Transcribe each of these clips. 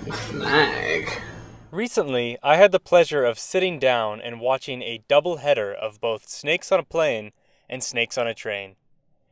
Flag. Recently, I had the pleasure of sitting down and watching a double header of both Snakes on a Plane and Snakes on a Train.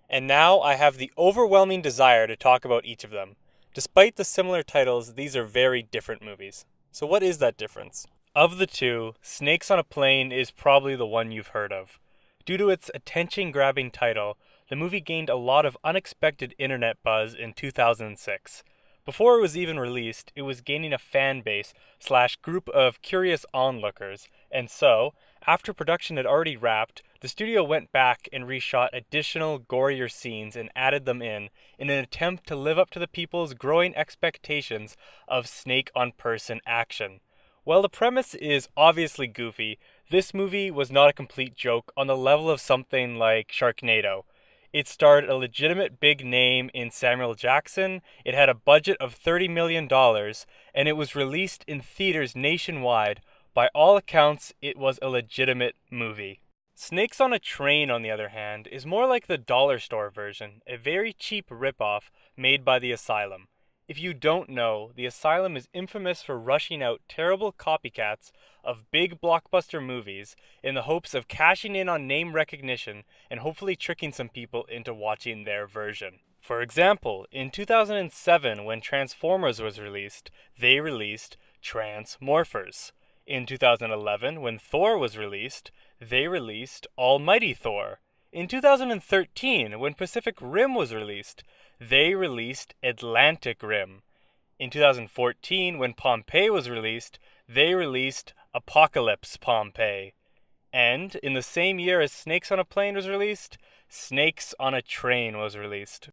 And now I have the overwhelming desire to talk about each of them. Despite the similar titles, these are very different movies. So, what is that difference? Of the two, Snakes on a Plane is probably the one you've heard of. Due to its attention grabbing title, the movie gained a lot of unexpected internet buzz in 2006. Before it was even released, it was gaining a fan base slash group of curious onlookers, and so, after production had already wrapped, the studio went back and reshot additional gorier scenes and added them in an attempt to live up to the people's growing expectations of snake on person action. While the premise is obviously goofy, this movie was not a complete joke on the level of something like Sharknado. It starred a legitimate big name in Samuel Jackson, it had a budget of $30 million, and it was released in theaters nationwide. By all accounts, it was a legitimate movie. Snakes on a Train, on the other hand, is more like the dollar store version, a very cheap ripoff made by the Asylum. If you don't know, the Asylum is infamous for rushing out terrible copycats of big blockbuster movies in the hopes of cashing in on name recognition and hopefully tricking some people into watching their version. For example, in 2007, when Transformers was released, they released Transmorphers. In 2011, when Thor was released, they released Almighty Thor. In 2013, when Pacific Rim was released, they released Atlantic Rim. In 2014, when Pompeii was released, they released Apocalypse Pompeii. And in the same year as Snakes on a Plane was released, Snakes on a Train was released.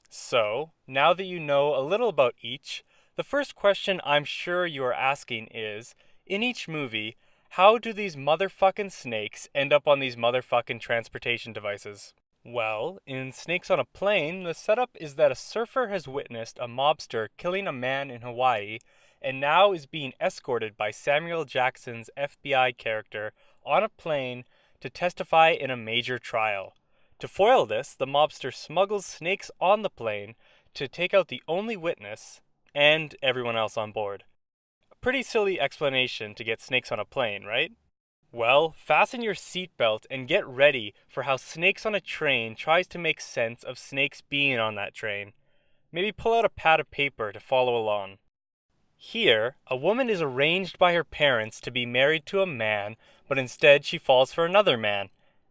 So, now that you know a little about each, the first question I'm sure you are asking is, in each movie, how do these motherfucking snakes end up on these motherfucking transportation devices? Well, in Snakes on a Plane, the setup is that a surfer has witnessed a mobster killing a man in Hawaii and now is being escorted by Samuel Jackson's FBI character on a plane to testify in a major trial. To foil this, the mobster smuggles snakes on the plane to take out the only witness and everyone else on board. A pretty silly explanation to get snakes on a plane, right? Well, fasten your seatbelt and get ready for how Snakes on a Train tries to make sense of snakes being on that train. Maybe pull out a pad of paper to follow along. Here, a woman is arranged by her parents to be married to a man, but instead she falls for another man.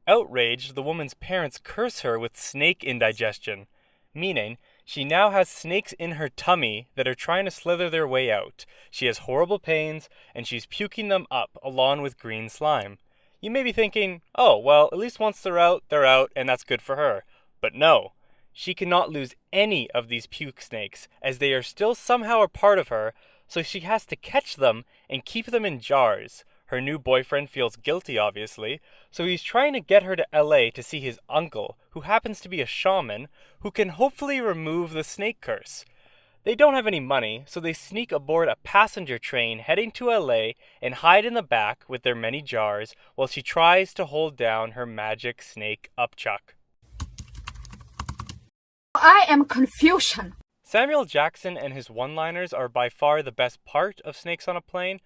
Outraged, the woman's parents curse her with snake indigestion, meaning she now has snakes in her tummy that are trying to slither their way out. She has horrible pains, and she's puking them up along with green slime. You may be thinking, oh, well, at least once they're out, and that's good for her. But no, she cannot lose any of these puke snakes, as they are still somehow a part of her, so she has to catch them and keep them in jars. Her new boyfriend feels guilty, obviously, so he's trying to get her to LA to see his uncle, who happens to be a shaman, who can hopefully remove the snake curse. They don't have any money, so they sneak aboard a passenger train heading to LA and hide in the back with their many jars while she tries to hold down her magic snake upchuck. I am confusion. Samuel Jackson and his one-liners are by far the best part of Snakes on a Plane,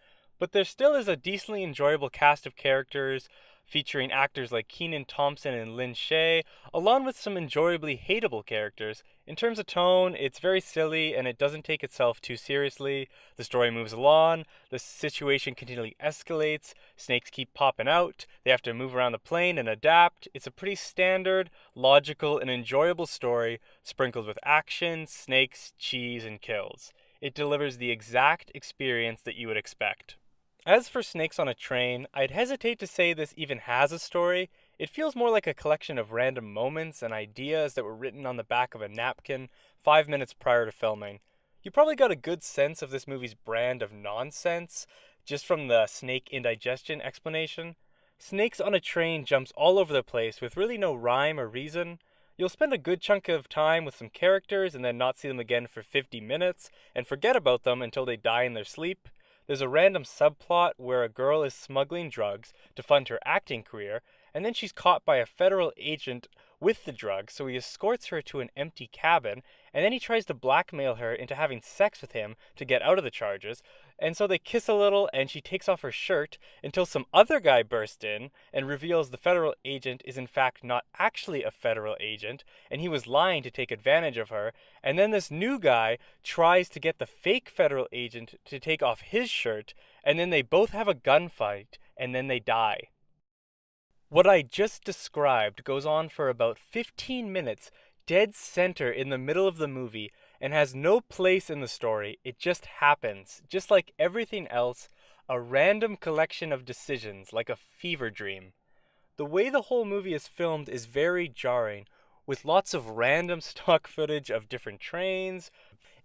but there still is a decently enjoyable cast of characters featuring actors like Kenan Thompson and Lin Shaye, along with some enjoyably hateable characters. In terms of tone, it's very silly and it doesn't take itself too seriously. The story moves along, the situation continually escalates, snakes keep popping out, they have to move around the plane and adapt. It's a pretty standard, logical, and enjoyable story, sprinkled with action, snakes, cheese, and kills. It delivers the exact experience that you would expect. As for Snakes on a Train, I'd hesitate to say this even has a story. It feels more like a collection of random moments and ideas that were written on the back of a napkin 5 minutes prior to filming. You probably got a good sense of this movie's brand of nonsense just from the snake indigestion explanation. Snakes on a Train jumps all over the place with really no rhyme or reason. You'll spend a good chunk of time with some characters and then not see them again for 50 minutes and forget about them until they die in their sleep. There's a random subplot where a girl is smuggling drugs to fund her acting career, and then she's caught by a federal agent with the drug, so he escorts her to an empty cabin, and then he tries to blackmail her into having sex with him to get out of the charges, and so they kiss a little, and she takes off her shirt until some other guy bursts in and reveals the federal agent is in fact not actually a federal agent, and he was lying to take advantage of her, and then this new guy tries to get the fake federal agent to take off his shirt, and then they both have a gunfight, and then they die. What I just described goes on for about 15 minutes, dead center in the middle of the movie, and has no place in the story. It just happens. Just like everything else, a random collection of decisions, like a fever dream. The way the whole movie is filmed is very jarring, with lots of random stock footage of different trains,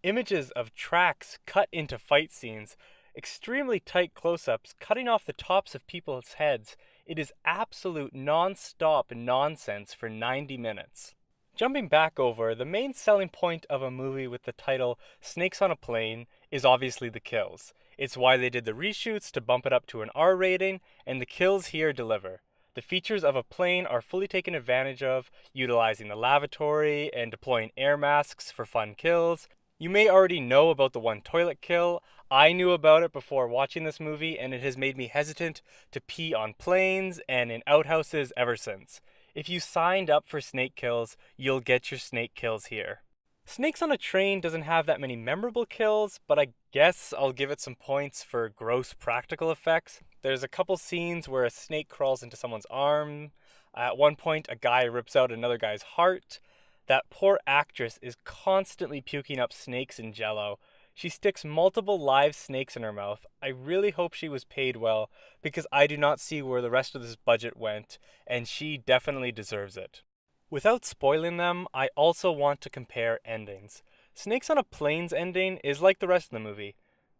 images of tracks cut into fight scenes, extremely tight close-ups cutting off the tops of people's heads. It is absolute non-stop nonsense for 90 minutes. Jumping back over, the main selling point of a movie with the title Snakes on a Plane is obviously the kills. It's why they did the reshoots to bump it up to an R rating, and the kills here deliver. The features of a plane are fully taken advantage of, utilizing the lavatory and deploying air masks for fun kills. You may already know about the one toilet kill. I knew about it before watching this movie, and it has made me hesitant to pee on planes and in outhouses ever since. If you signed up for snake kills, you'll get your snake kills here. Snakes on a Train doesn't have that many memorable kills, but I guess I'll give it some points for gross practical effects. There's a couple scenes where a snake crawls into someone's arm. At one point, a guy rips out another guy's heart. That poor actress is constantly puking up snakes and jello. She sticks multiple live snakes in her mouth. I really hope she was paid well, because I do not see where the rest of this budget went, and she definitely deserves it. Without spoiling them, I also want to compare endings. Snakes on a Plane's ending is like the rest of the movie.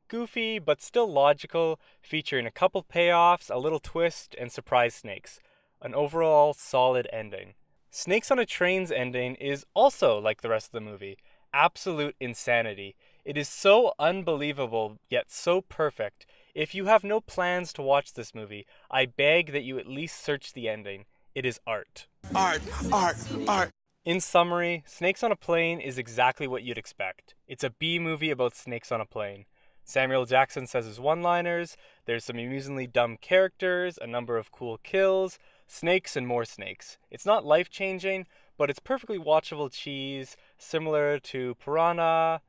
Goofy, but still logical, featuring a couple payoffs, a little twist, and surprise snakes. An overall solid ending. Snakes on a Train's ending is also like the rest of the movie. Absolute insanity. It is so unbelievable, yet so perfect. If you have no plans to watch this movie, I beg that you at least search the ending. It is art. Art, art, art. In summary, Snakes on a Plane is exactly what you'd expect. It's a B movie about snakes on a plane. Samuel Jackson says his one-liners, there's some amusingly dumb characters, a number of cool kills, snakes and more snakes. It's not life-changing, but it's perfectly watchable cheese, similar to Piranha,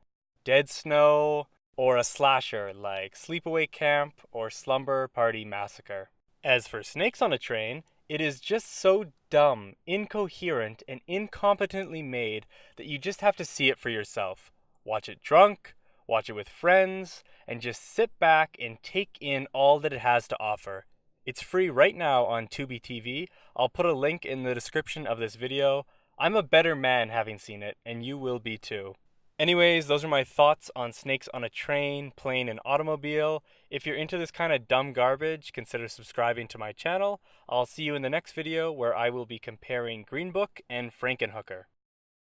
Dead Snow, or a slasher like Sleepaway Camp or Slumber Party Massacre. As for Snakes on a Train, it is just so dumb, incoherent, and incompetently made that you just have to see it for yourself. Watch it drunk, watch it with friends, and just sit back and take in all that it has to offer. It's free right now on Tubi TV. I'll put a link in the description of this video. I'm a better man having seen it, and you will be too. Anyways, those are my thoughts on Snakes on a Train, Plane, and Automobile. If you're into this kind of dumb garbage, consider subscribing to my channel. I'll see you in the next video where I will be comparing Green Book and Frankenhooker.